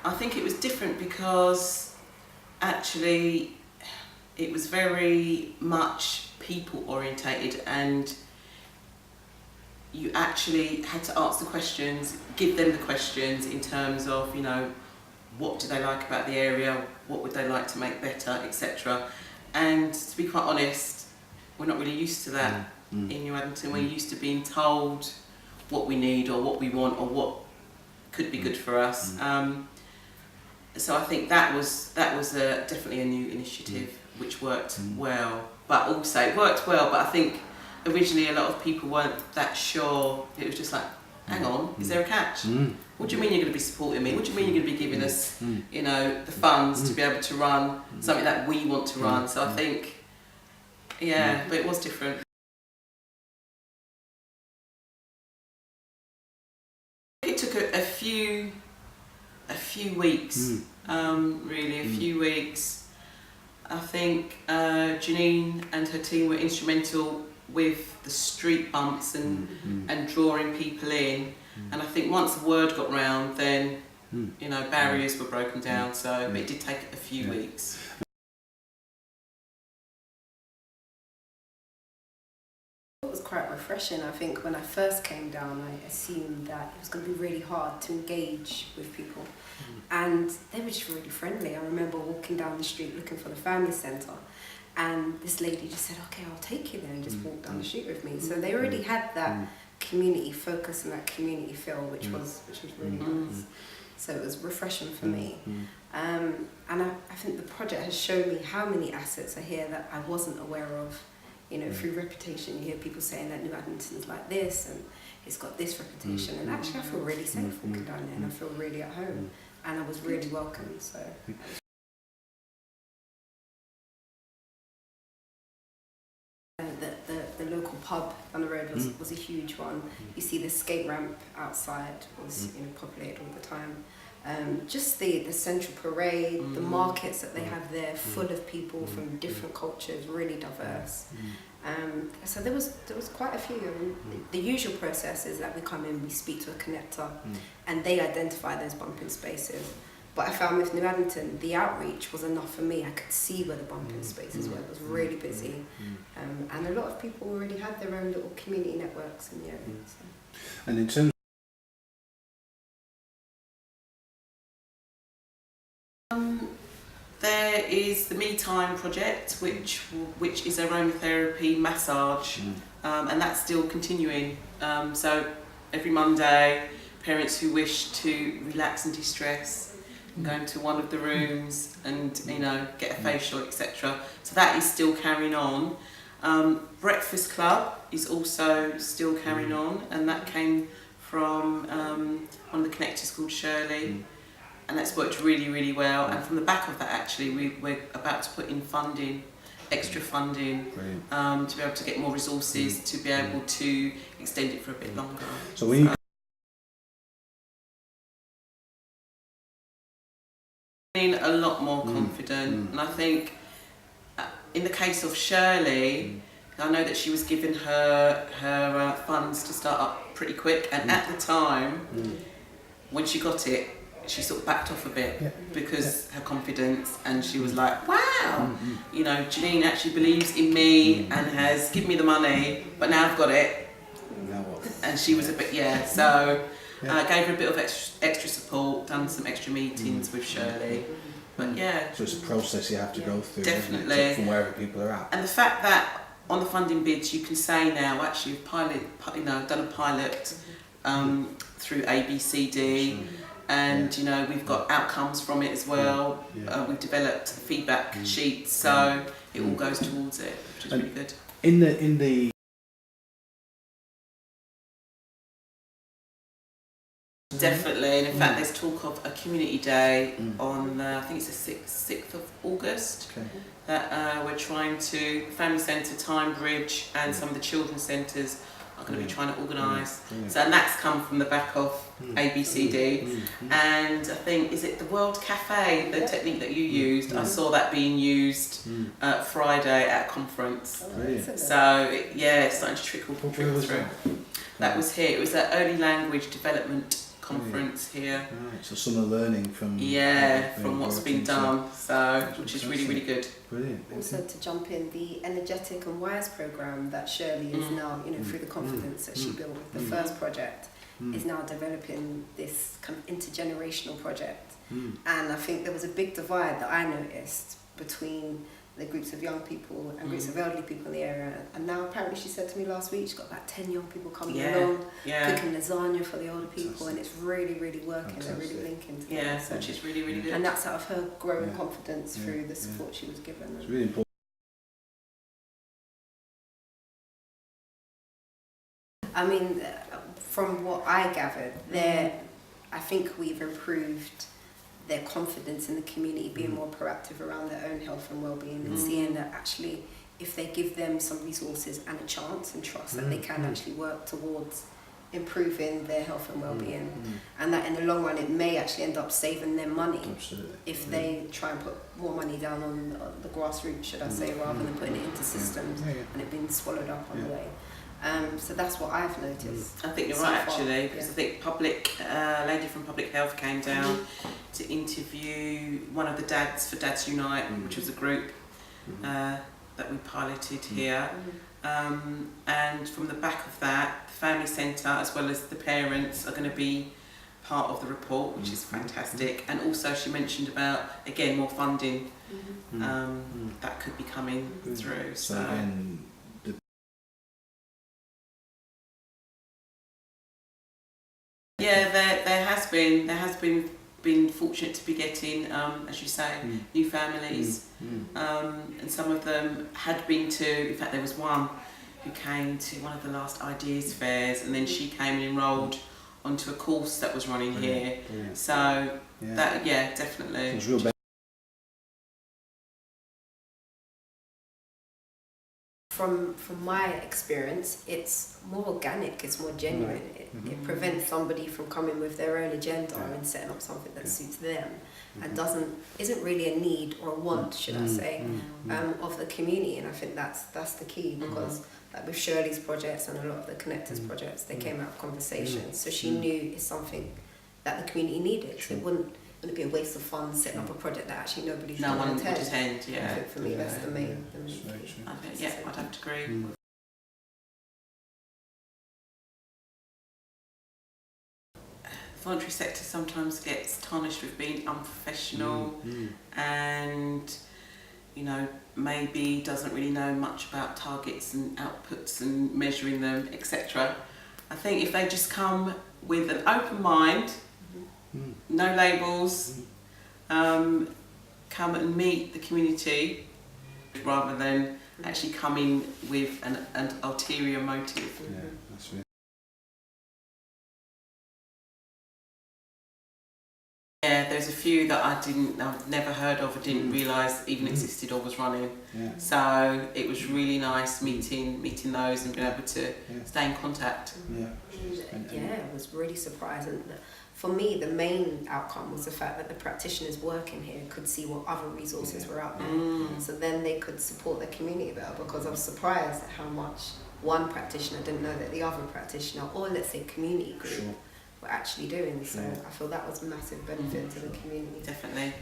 I think it was different because actually it was very much people orientated, and you actually had to ask the questions, give them the questions in terms of, you know, what do they like about the area, what would they like to make better, etc. And to be quite honest, we're not really used to that in New Addington. We're used to being told what we need or what we want or what could be good for us. So I think that was definitely a new initiative which worked well. But also it worked well, but I think originally a lot of people weren't that sure. It was just like, hang on, is there a catch? What do you mean you're going to be supporting me? What do you mean you're going to be giving us, you know, the funds to be able to run something that we want to run? So I think, yeah, but it was different. It took a few weeks, really, a few weeks. I think Janine and her team were instrumental with the street bumps and drawing people in. And I think once the word got round, then you know, barriers were broken down. So but it did take a few weeks. It was quite refreshing. I think when I first came down, I assumed that it was going to be really hard to engage with people, and they were just really friendly. I remember walking down the street looking for the family centre, and this lady just said, "Okay, I'll take you there," and just walked down the street with me. So they already had that community focus and that community feel, which was really nice. So it was refreshing for me. And I think the project has shown me how many assets are here that I wasn't aware of. You know, through reputation, you hear people saying that New Addington's like this and it's got this reputation, and actually I feel really safe walking down there and I feel really at home, and I was really welcomed. So. The local pub on the road was a huge one. You see the skate ramp outside was populated all the time. Just the central parade, the markets that they have there, full of people from different cultures, really diverse. So there was quite a few. I mean, the usual process is that we come in, we speak to a connector, and they identify those bumping spaces. But I found with New Addington, the outreach was enough for me. I could see where the bumping spaces were. It was really busy. And a lot of people already had their own little community networks in the area. So. And in terms There is the Me Time project, which is aromatherapy massage, and that's still continuing. So every Monday, parents who wish to relax and de-stress go into one of the rooms and get a facial, etc. So that is still carrying on. Breakfast Club is also still carrying on, and that came from one of the connectors called Shirley. And that's worked really, really well. And from the back of that, actually, we're about to put in funding, extra funding, to be able to get more resources, to be able to extend it for a bit longer. So when you feeling a lot more confident, and I think in the case of Shirley, I know that she was given her funds to start up pretty quick, and at the time, when she got it, she sort of backed off a bit because her confidence, and she was like, wow, Janine actually believes in me and has given me the money, but now I've got it. And she was a bit, so I gave her a bit of extra support, done some extra meetings with Shirley. But so it's a process you have to go through, definitely, isn't it, from wherever people are at. And the fact that on the funding bids you can say now, actually we've done a pilot through ABCD. And we've got outcomes from it as well. We've developed feedback sheets, so it all goes towards it, which is really good. In the Definitely, and in fact there's talk of a community day on I think it's the 6th of August that we're trying to, Family Centre, Time Bridge and some of the children's centres are going to be trying to organise. So, and that's come from the back of ABCD, and I think, is it the World Cafe, the technique that you used? I saw that being used Friday at a conference. So it's starting to trickle through. That was here. It was an early language development conference here. Right, so some are learning from from what's been done, so which is really, really good. Brilliant. Also, to jump in, the Energetic and Wise program that Shirley is now, through the confidence that she built with the first project, is now developing this kind of intergenerational project. And I think there was a big divide that I noticed between the groups of young people and groups of elderly people in the area. And now apparently she said to me last week she's got about 10 young people coming along, cooking lasagna for the older people. Fantastic. And it's really, really working. Fantastic. They're really linking together. Yeah, so, which is really, really good. And that's out of her growing confidence through the support she was given. It's really important. I mean, from what I gathered, I think we've improved their confidence in the community, being more proactive around their own health and well-being, and seeing that actually if they give them some resources and a chance and trust that they can actually work towards improving their health and well-being, and that in the long run it may actually end up saving them money. Absolutely. If they try and put more money down on the grassroots, should I say, rather than putting it into systems and it being swallowed up on the way. So that's what I've noticed. I think you're right, actually, because I think lady from Public Health came down to interview one of the dads for Dads Unite, which was a group that we piloted here. And from the back of that, the family centre as well as the parents are going to be part of the report, which is fantastic. And also she mentioned about, again, more funding that could be coming through. So again, there has been fortunate to be getting, as you say, new families, and some of them had been to. In fact, there was one who came to one of the last Ideas fairs, and then she came and enrolled onto a course that was running here. So that, definitely. It's real. From my experience, it's more organic, it's more genuine. It prevents somebody from coming with their own agenda and setting up something that suits them and isn't really a need or a want, should I say, of the community. And I think that's the key, because like with Shirley's projects and a lot of the Connectors projects, they came out of conversations. So she knew it's something that the community needed. So it wouldn't be a waste of funds setting up a project that actually no one would attend. I think for me that's the main key. I'd have to agree. The voluntary sector sometimes gets tarnished with being unprofessional and maybe doesn't really know much about targets and outputs and measuring them, etc. I think if they just come with an open mind, no labels, come and meet the community rather than actually coming with an ulterior motive. That's really. There's a few that I've never heard of or didn't realise even existed or was running. So it was really nice meeting those and being able to stay in contact. It was really surprising. For me, the main outcome was the fact that the practitioners working here could see what other resources were out there. So then they could support their community better, because I was surprised at how much one practitioner didn't know that the other practitioner, or let's say community group, were actually doing. So I feel that was a massive benefit to the community. Definitely.